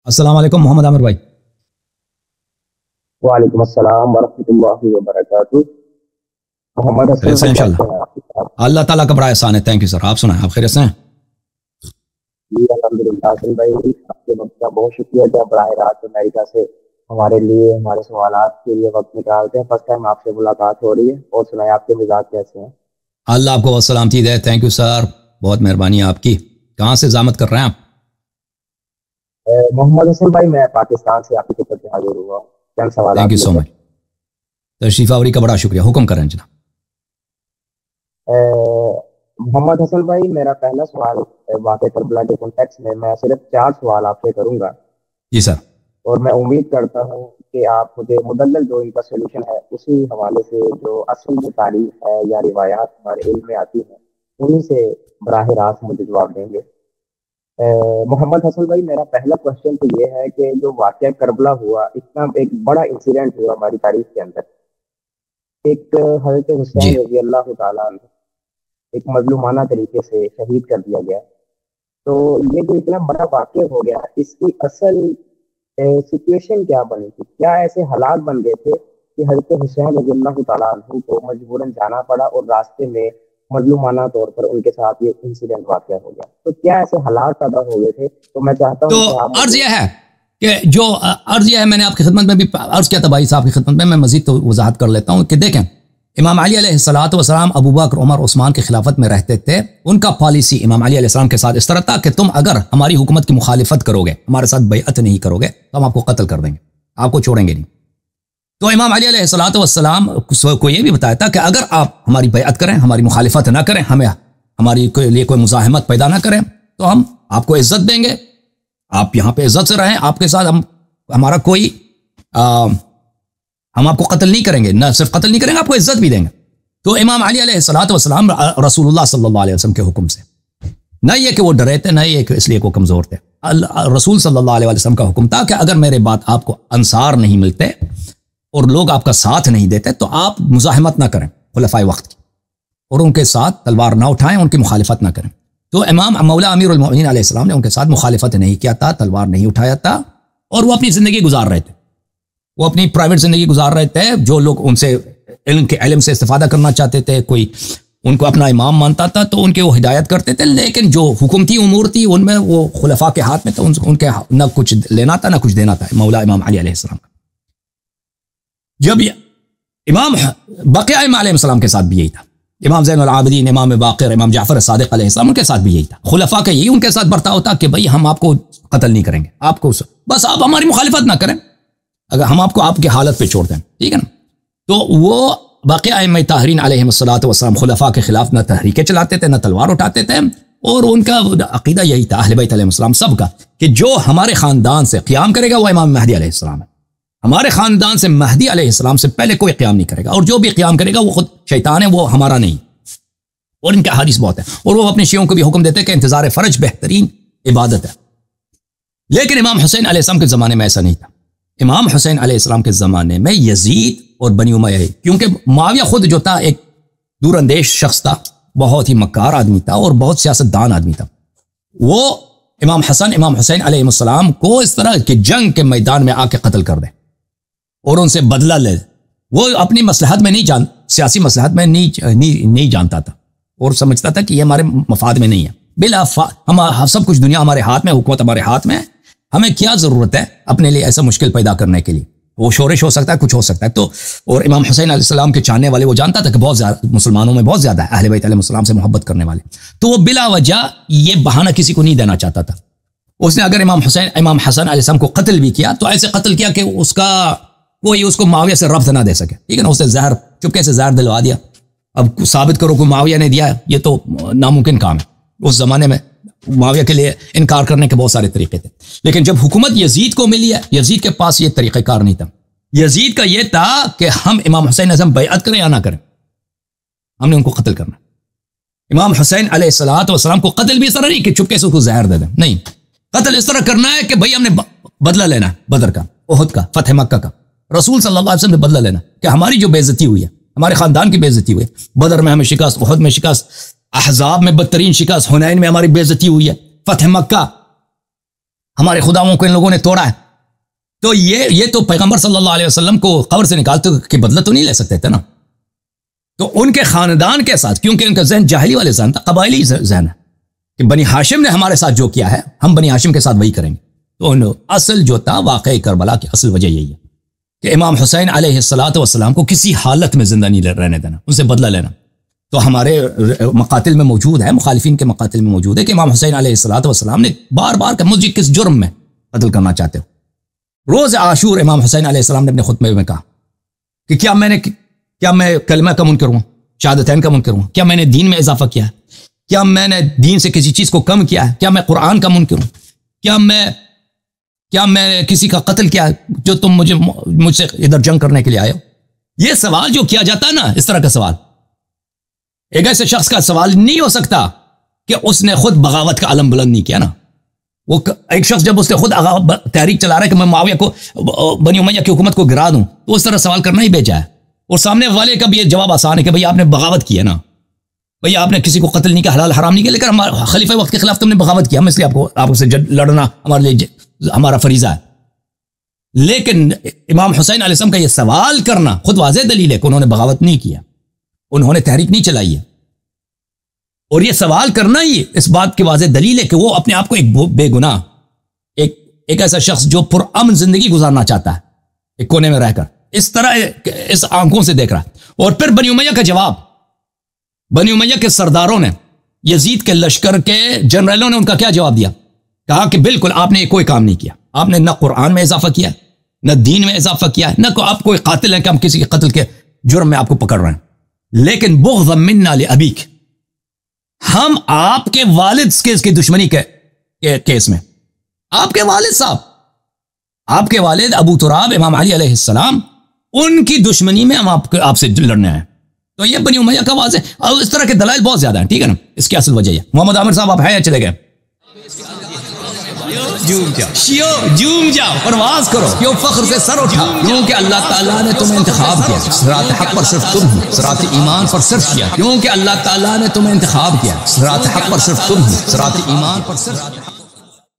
अस्सलाम वालेकुम मोहम्मद आमिर भाई। वालेकुम अस्सलाम वरहमतुल्लाहि वबरकातुहू। मोहम्मद खैरियत से हैं हसन इंशाल्लाह। भाई, अल्लाह ताला का बड़ा एहसान है। Thank you sir. आप सुनाएं, आप खैरियत से हैं? जी अल्हम्दुलिल्लाह। हसन भाई, आपके वक्त का बहुत शुक्रिया कि आप बराह रास्त अमेरिका से हमारे लिए हमारे सवालात के लिए वक्त निकालते हैं। फर्स्ट टाइम आपसे मुलाकात हो रही है। और सुनाए, आपके मिजाज कैसे हैं? अल्लाह आपको सलामती दे। थैंक यू सर, बहुत मेहरबानी है आपकी। कहाँ से ज़ामत कर रहे हैं आप? मोहम्मद हसन भाई, मैं पाकिस्तान से आपकी खिदमत में हाजिर हुआ हूँ चंद सवाल। Thank you so much. तशरीफ आवरी का बड़ा शुक्रिया। हुक्म करें जनाब। मोहम्मद हसन भाई, मेरा पहला सवाल वाक़या करबला के कॉन्टेक्स्ट में, मैं सिर्फ 4 सवाल आपसे करूंगा जी सर। और मैं उम्मीद करता हूँ कि आप मुझे मुदल्लल जो इनका सोल्यूशन है उसी हवाले से जो असल में तारीख है या रिवायात हमारे इल्म में आती हैं उन्हीं से बराह रास्त मुझे जवाब देंगे। मोहम्मद हसन भाई, मेरा पहला क्वेश्चन तो ये है कि जो वाक़या करबला हुआ, इतना एक बड़ा इंसिडेंट हुआ हमारी तारीख के अंदर। एक हज़रत हुसैन रज़ी अल्लाह ताला अन्हु एक मजलूमाना तरीके से शहीद कर दिया गया। तो ये जो इतना बड़ा वाक़या हो गया, इसकी असल सिचुएशन क्या बनी थी? क्या ऐसे हालात बन गए थे कि हज़रत हुसैन रज़ी अल्लाह ताला अन्हु को मजबूरन जाना पड़ा और रास्ते में मजलूमाना तौर पर उनके साथ ये इंसिडेंट वाक़या हो गया? तो क्या ऐसे हालात पैदा हो गए थे? तो मैं चाहता हूँ तो अर्ज यह है कि जो अर्ज यह है, मैंने आपकी खिदमत में भी अर्ज किया था भाई साहब की खिदमत में, मैं मजीद तो वजाहत कर लेता हूँ कि देखें, इमाम अली अलैहिस्सलातु वस्सलाम अबू बकर, उमर, उस्मान की खिलाफत में रहते थे। उनका पॉलिसी इमाम अली अलैहिस्सलाम के साथ इस तरह था कि तुम अगर हमारी हुकूमत की मुखालिफत करोगे, हमारे साथ बैअत नहीं करोगे, तो हम आपको कत्ल कर देंगे, आपको छोड़ेंगे नहीं। तो इमाम अली अलैहिस्सलातु वस्सलाम को यह भी बताया था कि अगर आप हमारी बैअत करें, हमारी मुखालिफत ना करें, हमें हमारी लिए कोई मुज़ाहमत पैदा ना करें, तो हम आपको इज्जत देंगे, आप यहाँ पे इज्जत से रहें, आपके साथ हमारा कोई हम आपको कत्ल नहीं करेंगे, न सिर्फ कत्ल नहीं करेंगे, आपको इज्जत भी देंगे। तो इमाम अली अलैहिस्सलातु वस्सलाम रसूलुल्लाह सल्लल्लाहु अलैहि वसल्लम के हुक्म से, न ये कि वो डरे थे, न ये कि इसलिए वो कमज़ोर थे, रसूल सल्लल्लाहु अलैहि वसल्लम का हुक्म था कि अगर मेरे बाद आपको अंसार नहीं मिलते और लोग आपका साथ नहीं देते तो आप मुज़ाहमत ना करें खुलफ़ाए वक्त की, और उनके साथ तलवार ना उठाएं, उनकी मुखालिफत ना करें। तो इमाम मौला अमीरुल मोमिनीन अलैहिस्सलाम ने उनके साथ मुखालिफत नहीं किया था, तलवार नहीं उठाया था, और वो अपनी ज़िंदगी गुजार रहे थे, वो अपनी प्राइवेट ज़िंदगी गुजार रहे थे। जो लोग उनसे इल्म से इस्तिफादा करना चाहते थे, कोई उनको अपना इमाम मानता था तो उनके वो हिदायत करते थे, लेकिन जो हुकूमती उमूर थी उनमें वो खुलफा के हाथ में था, उनके न कुछ लेना था न कुछ देना था मौला इमाम अली अलैहिस्सलाम का। जब इमाम बक़िया इमाम अलैहिस्सलाम के साथ भी यही था, इमाम ज़ैनुल आबिदीन, इमाम बाक़िर, इमाम जाफ़र सादिक़ अलैहिस्सलाम, उनके साथ भी यही था। खुलफा का यही उनके साथ बर्ताव था कि भाई हम आपको कत्ल नहीं करेंगे, आपको बस आप हमारी मुखालिफत ना करें, अगर हम आपको आपकी हालत पे छोड़ दें, ठीक है ना। तो वो बाक़िया इमाम ताहरीन अलैहिस्सलातु वस्सलाम खुलफा के खिलाफ न तहरीकें चलाते थे, न तलवार उठाते थे, और उनका अक़ीदा यही था अहले बैत अलैहिस्सलाम सबका कि जो हमारे ख़ानदान से क़याम करेगा वो इमाम महदी अलैहिस्सलाम है। हमारे ख़ानदान से महदी अलैहिस्सलाम से पहले कोई क़याम नहीं करेगा, और जो भी क़याम करेगा वो खुद शैतान है, वो हमारा नहीं। और इनका हदीस बहुत है, और वो अपने शियों को भी हुक्म देते हैं कि इंतज़ार फ़रज बेहतरीन इबादत है। लेकिन इमाम हुसैन अलैहिस्सलाम के ज़माने में ऐसा नहीं था। इमाम हुसैन अलैहिस्सलाम के ज़माने में यजीद और बनी उमय्या, क्योंकि मुआविया खुद जो था एक दूरअंदेश शख्स था, बहुत ही मक्कार आदमी था और बहुत सियासतदान आदमी था, वो इमाम हसन इमाम हुसैन अलैहिस्सलाम को इस तरह के जंग के मैदान में आके कत्ल कर दे और उनसे बदला ले। वो अपनी मसलहत में नहीं सियासी मसलहत में नहीं जानता था, और समझता था कि ये हमारे मफाद में नहीं है। बिला हम सब कुछ दुनिया हमारे हाथ में, हुकूमत हमारे हाथ में, हमें क्या ज़रूरत है अपने लिए ऐसा मुश्किल पैदा करने के लिए। वो शोरिश हो सकता है, कुछ हो सकता है। तो और इमाम हुसैन अलैहिस्सलाम के चाहने वाले, वो जानता था कि बहुत ज़्यादा मुसलमानों में बहुत ज़्यादा है अहले बैत अलैहिस्सलाम से मोहब्बत करने वाले, तो वो बिला वजह ये बहाना किसी को नहीं देना चाहता था। उसने अगर इमाम हसन अलैहिस्सलाम को कत्ल भी किया तो ऐसे कत्ल किया कि उसको मुआविया से रब्त ना दे सके, ठीक है ना। उससे जहर, चुपके से जहर दिलवा दिया। अब साबित करो कि मुआविया ने दिया, ये तो नामुमकिन काम है। उस ज़माने में मुआविया के लिए इनकार करने के बहुत सारे तरीके थे, लेकिन जब हुकूमत यजीद को मिली है, यजीद के पास ये तरीक़ेकार नहीं था। यजीद का ये था कि हम इमाम हुसैन अलैहिस्सलाम बैअत करें या ना करें, हमने उनको कत्ल करना। इमाम हुसैन अलैहिस्सलातु वस्सलाम को कत्ल भी इस तरह नहीं कि चुपके से उसको जहर दे दें, नहीं, कत्ल इस तरह करना है कि भाई हमने बदला लेना है, बदर का, उहद का, फतह मक्का का, रसूल सल्लल्लाहु अलैहि वसल्लम ने बदला लेना कि हमारी जो बेइज्जती हुई है, हमारे खानदान की बेइज्जती हुई है, बदर में हमें शिकस्त, उहद में शिकस्त, अहज़ाब में बदतरीन शिकस्त, हुनैन में हमारी बेइज्जती हुई है, फतह मक्का ہمارے خداؤں کو ان لوگوں نے توڑا ہے. تو یہ تو پیغمبر صلی اللہ علیہ وسلم کو قبر سے نکالتے کہ بدلہ تو نہیں لے سکتے تھے نا. تو ان کے خاندان کے ساتھ، کیونکہ ان کا ذہن جاہلی والے ذہن تھا، قبائلی ذہن ہے کہ بنی ہاشم نے ہمارے ساتھ جو کیا ہے ہم بنی ہاشم کے ساتھ وہی کریں گے. تو اصل جو تھا واقعی کربلا کی اصل وجہ یہی ہے کہ امام حسین علیہ السلام کو کسی حالت میں زندہ نہیں رہنے دینا، ان سے بدلہ لینا. تو ہمارے مقاتل میں موجود ہے، مخالفین کے مقاتل میں موجود ہے کہ امام حسین علیہ السلام نے بار بار کہ مجھے کس جرم میں قتل کرنا چاہتے ہو. روز عاشور امام حسین علیہ السلام نے اپنے خطبے میں کہا کہ کیا میں کلمہ کا منکر ہوں، شہادتین کا منکر ہوں؟ کیا میں نے دین میں اضافہ کیا ہے؟ کیا میں نے دین سے کسی چیز کو کم کیا ہے؟ کیا میں قرآن کا منکر ہوں؟ کیا میں کسی کا قتل کیا ہے جو تم مجھ سے ادھر جنگ کرنے کے لیے آئے ہو؟ یہ سوال جو کیا جاتا ہے نا، اس طرح کا سوال ایک ایسے شخص کا سوال نہیں ہو سکتا کہ اس نے خود بغاوت کا علم بلند نہیں کیا نا. وہ ایک شخص جب اس نے خود تحریک چلا رہا ہے کہ میں معاویہ کو، بنی امیہ کی حکومت کو گرا دوں، تو اس طرح سوال کرنا ہی بیچا ہے. اور سامنے والے کا بھی یہ جواب آسان ہے کہ بھئی آپ نے بغاوت کی ہے نا، بھئی آپ نے کسی کو قتل نہیں کیا، حلال حرام نہیں کیا، لیکن خلیفہ وقت کے خلاف تم نے بغاوت کیا، ہم اس لیے آپ سے لڑنا ہمارے لیے ہمارا فریضہ ہے. لیکن امام حسین علیہ السلام کا یہ سوال کرنا خود واضح دلیل ہے کہ انہوں نے بغاوت نہیں کیا، انہوں نے تحریک نہیں چلائی ہے. اور یہ سوال کرنا ہی اس بات کی واضح دلیل ہے کہ وہ اپنے آپ کو ایک بے گناہ، ایک ایسا شخص جو پرامن زندگی گزارنا چاہتا ہے ایک کونے میں رہ کر، اس طرح اس آنکھوں سے دیکھ رہا ہے. اور پھر بنی امیہ کا جواب، بنی امیہ کے سرداروں نے، یزید کے لشکر کے جنرلوں نے ان کا کیا جواب دیا؟ کہا کہ بالکل آپ نے کوئی کام نہیں کیا، آپ نے نہ قرآن میں اضافہ کیا، نہ دین میں اضافہ کیا، نہ آپ کوئی قاتل ہیں کہ ہم کسی کے قتل کے جرم میں آپ کو پکڑ رہے ہیں. لیکن بغضا منا لابیک، ہم آپ کے والد کی دشمنی کے کیس میں، آپ کے والد صاحب، آپ کے والد ابو تراب امام علی علیہ السلام، ان کی دشمنی میں ہم آپ سے لڑنے آئے. تو یہ بنی امیہ کا واضح، اور اس طرح کے دلائل بہت زیادہ ہیں، ٹھیک ہے نا. اس کی اصل وجہ یہ. محمد عامر صاحب آپ ہیں یا چلے گئے؟ جوم جاؤ، پرواز کرو، کیوں فخر سے سر اٹھا، کیونکہ اللہ تعالیٰ نے تمہیں انتخاب کیا. صراط حق پر صرف تم ہو، صراط ایمان پر صرف کیا، کیونکہ اللہ تعالیٰ نے تمہیں انتخاب کیا. صراط حق پر صرف تم ہو، صراط ایمان پر صرف